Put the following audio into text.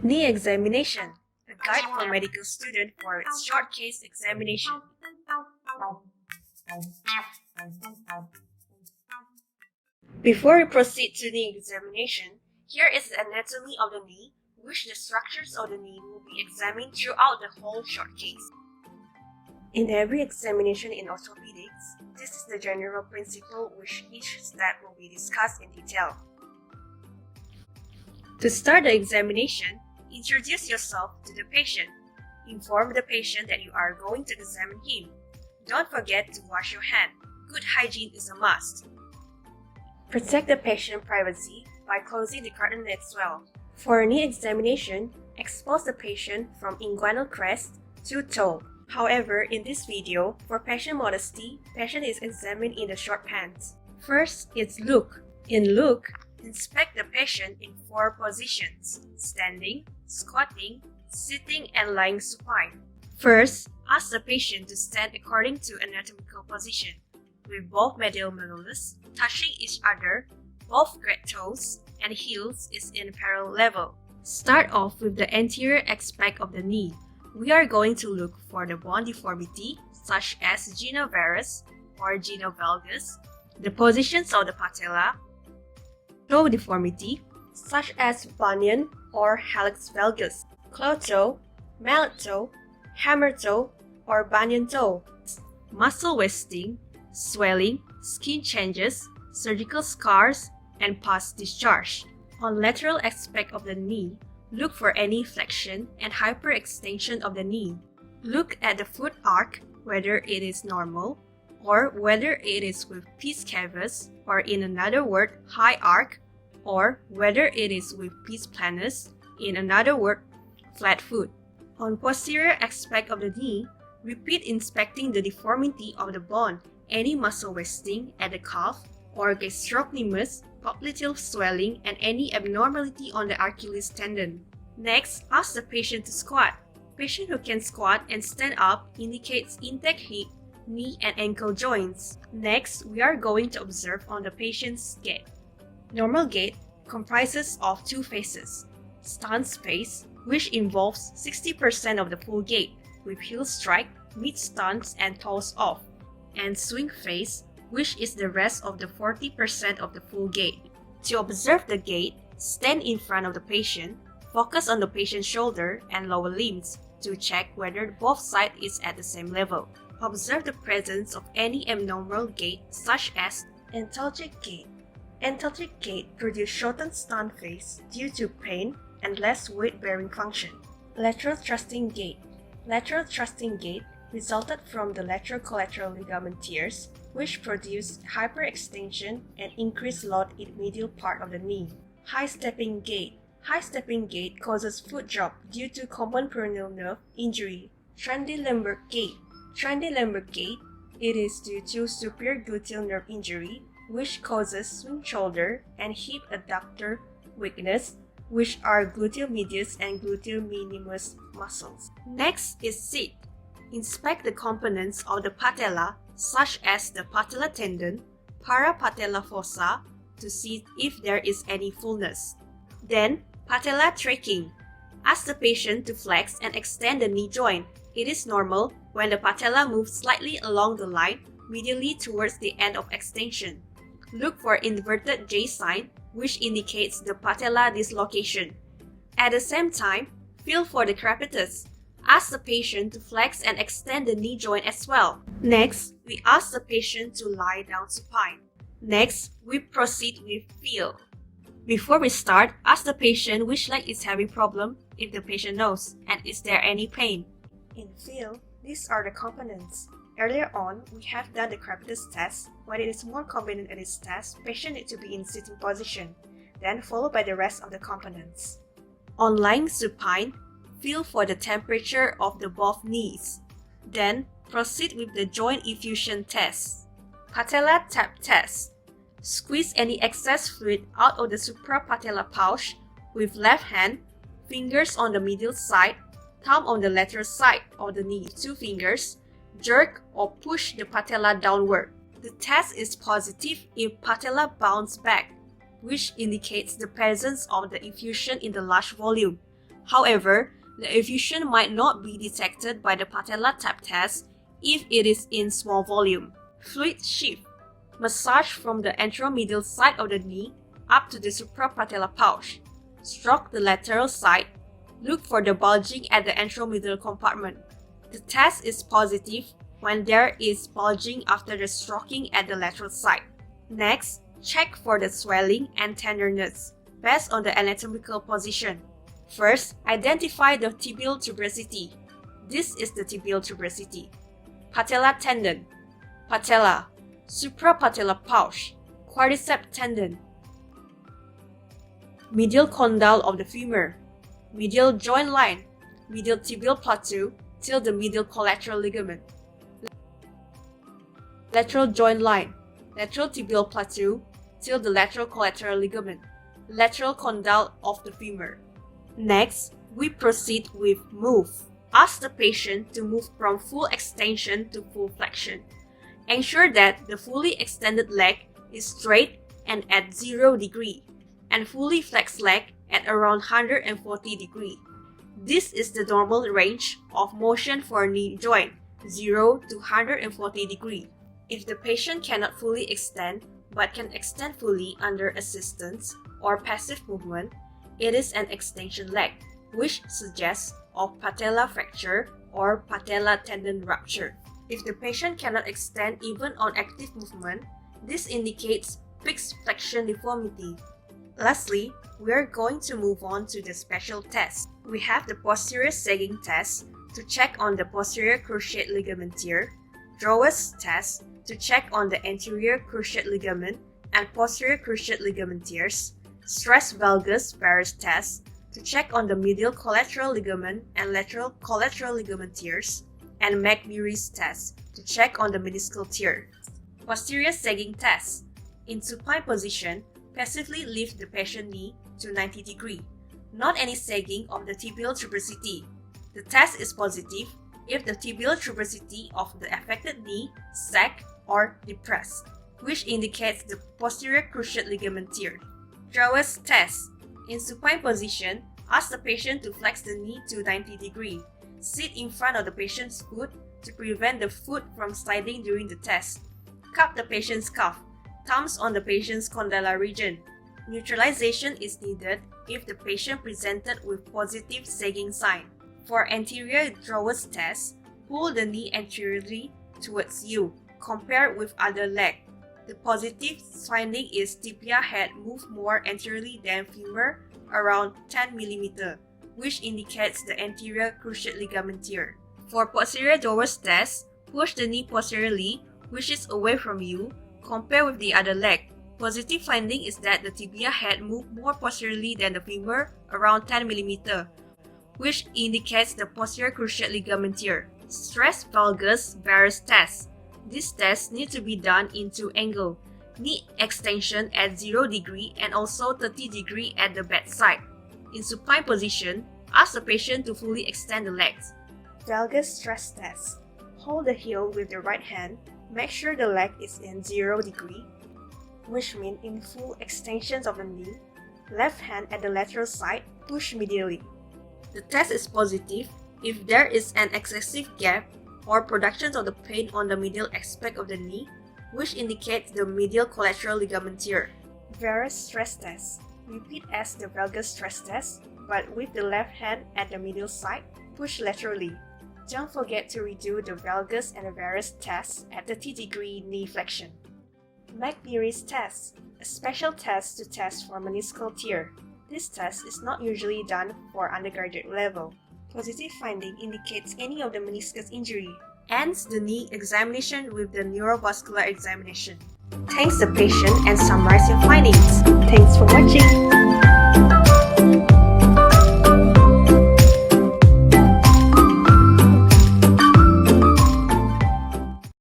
Knee examination, a guide for medical student for short case examination. Before we proceed to knee examination, here is the anatomy of the knee, which the structures of the knee will be examined throughout the whole short case. In every examination in orthopedics, this is the general principle which each step will be discussed in detail. To start the examination, introduce yourself to the patient. Inform the patient that you are going to examine him. Don't forget to wash your hand. Good hygiene is a must. Protect the patient's privacy by closing the curtain as well. For a knee examination, expose the patient from inguinal crest to toe. However, in this video, for patient modesty, patient is examined in the short pants. First is look. In look, inspect the patient in 4 positions: standing, squatting, sitting, and lying supine. First, ask the patient to stand according to anatomical position, with both medial malleolus touching each other, both great toes and heels is in parallel level. Start off with the anterior aspect of the knee. We are going to look for the bone deformity such as genu varus or genu valgus, the positions of the patella, toe deformity such as bunion or hallux valgus, claw toe, mallet toe, hammer toe, or bunion toe, muscle wasting, swelling, skin changes, surgical scars, and pus discharge. On lateral aspect of the knee, look for any flexion and hyperextension of the knee. Look at the foot arc, whether it is normal or whether it is with pes cavus, or in another word, high arc, or whether it is with pes planus, in another word, flat foot. On posterior aspect of the knee, repeat inspecting the deformity of the bone, any muscle wasting at the calf or gastrocnemius, popliteal swelling, and any abnormality on the Achilles tendon. Next, ask the patient to squat. Patient who can squat and stand up indicates intact hip, knee, and ankle joints. Next, we are going to observe on the patient's gait. Normal gait comprises of 2 phases: stance phase, which involves 60% of the full gait, with heel strike, mid stance, and toes off, and swing phase, which is the rest of the 40% of the full gait. To observe the gait, stand in front of the patient, focus on the patient's shoulder and lower limbs to check whether both sides is at the same level. Observe the presence of any abnormal gait such as antalgic gait. Antalgic gait produces shortened stance phase due to pain and less weight-bearing function. Lateral thrusting gait. Lateral thrusting gait resulted from the lateral collateral ligament tears, which produce hyperextension and increased load in medial part of the knee. High stepping gait. High stepping gait causes foot drop due to common peroneal nerve injury. Trendy-lumbar gait. Trendy-lumbar gait, it is due to superior gluteal nerve injury, which causes swing shoulder and hip adductor weakness, which are gluteal medius and gluteal minimus muscles. Next is sit. Inspect the components of the patella, such as the patella tendon, parapatellar fossa, to see if there is any fullness. Then, patella tracking. Ask the patient to flex and extend the knee joint. It is normal when the patella moves slightly along the line medially towards the end of extension. Look for inverted J sign, which indicates the patella dislocation. At the same time, feel for the crepitus. Ask the patient to flex and extend the knee joint as well. Next, we ask the patient to lie down supine. Next, we proceed with feel. Before we start, ask the patient which leg is having problem if the patient knows, and is there any pain. In feel, these are the components. Earlier on, we have done the crepitus test. When it is more convenient at this test, patient needs to be in sitting position, then followed by the rest of the components. On lying supine, feel for the temperature of the both knees. Then, proceed with the joint effusion test. Patella tap test. Squeeze any excess fluid out of the suprapatellar pouch with left hand, fingers on the medial side, thumb on the lateral side of the knee, 2 fingers, jerk or push the patella downward. The test is positive if patella bounce back, which indicates the presence of the effusion in the large volume. However, the effusion might not be detected by the patella tap test if it is in small volume. Fluid shift. Massage from the anteromedial side of the knee up to the suprapatellar pouch. Stroke the lateral side. Look for the bulging at the anteromedial compartment. The test is positive when there is bulging after the stroking at the lateral side. Next, check for the swelling and tenderness based on the anatomical position. First, identify the tibial tuberosity. This is the tibial tuberosity. Patella tendon, patella, suprapatellar pouch, quadriceps tendon. Medial condyle of the femur, medial joint line, medial tibial plateau till the medial collateral ligament. Lateral joint line, lateral tibial plateau till the lateral collateral ligament. Lateral condyle of the femur. Next, we proceed with move. Ask the patient to move from full extension to full flexion. Ensure that the fully extended leg is straight and at 0 degree, and fully flexed leg at around 140 degree. This is the normal range of motion for knee joint, 0 to 140 degree. If the patient cannot fully extend but can extend fully under assistance or passive movement, it is an extension leg, which suggests of patella fracture or patella tendon rupture. If the patient cannot extend even on active movement, this indicates fixed flexion deformity. Lastly, we are going to move on to the special test. We have the posterior sagging test to check on the posterior cruciate ligament tear, Drower's test to check on the anterior cruciate ligament and posterior cruciate ligament tears, stress valgus varus test to check on the medial collateral ligament and lateral collateral ligament tears, and McMurray's test to check on the meniscal tear. Posterior sagging test. In supine position, passively lift the patient knee to 90 degree. Not any sagging of the tibial tuberosity. The test is positive if the tibial tuberosity of the affected knee sag or depressed, which indicates the posterior cruciate ligament tear. Drower's test. In supine position, ask the patient to flex the knee to 90 degree. Sit in front of the patient's foot to prevent the foot from sliding during the test. Cup the patient's calf. Thumbs on the patient's condylar region. Neutralization is needed if the patient presented with positive sagging sign. For anterior Drower's test, pull the knee anteriorly towards you, compared with other leg. The positive finding is tibia head move more anteriorly than femur, around 10 mm, which indicates the anterior cruciate ligament tear. For posterior Drower's test, push the knee posteriorly, which is away from you, compare with the other leg. Positive finding is that the tibia head move more posteriorly than the femur, around 10 mm, which indicates the posterior cruciate ligament tear. Stress valgus varus test. This test needs to be done in 2 angles, knee extension at 0 degree and also 30 degree at the bedside. In supine position, ask the patient to fully extend the legs. Valgus stress test. Hold the heel with the right hand, make sure the leg is in 0 degree, which means in full extensions of the knee. Left hand at the lateral side, push medially. The test is positive if there is an excessive gap or production of the pain on the medial aspect of the knee, which indicates the medial collateral ligament tear. Varus stress test. Repeat as the valgus stress test, but with the left hand at the medial side, push laterally. Don't forget to redo the valgus and the varus tests at 30 degree knee flexion. McMurray's test, a special test to test for meniscal tear. This test is not usually done for undergraduate level. Positive finding indicates any of the meniscus injury. Ends the knee examination with the neurovascular examination. Thanks the patient and summarize your findings. Thanks for watching.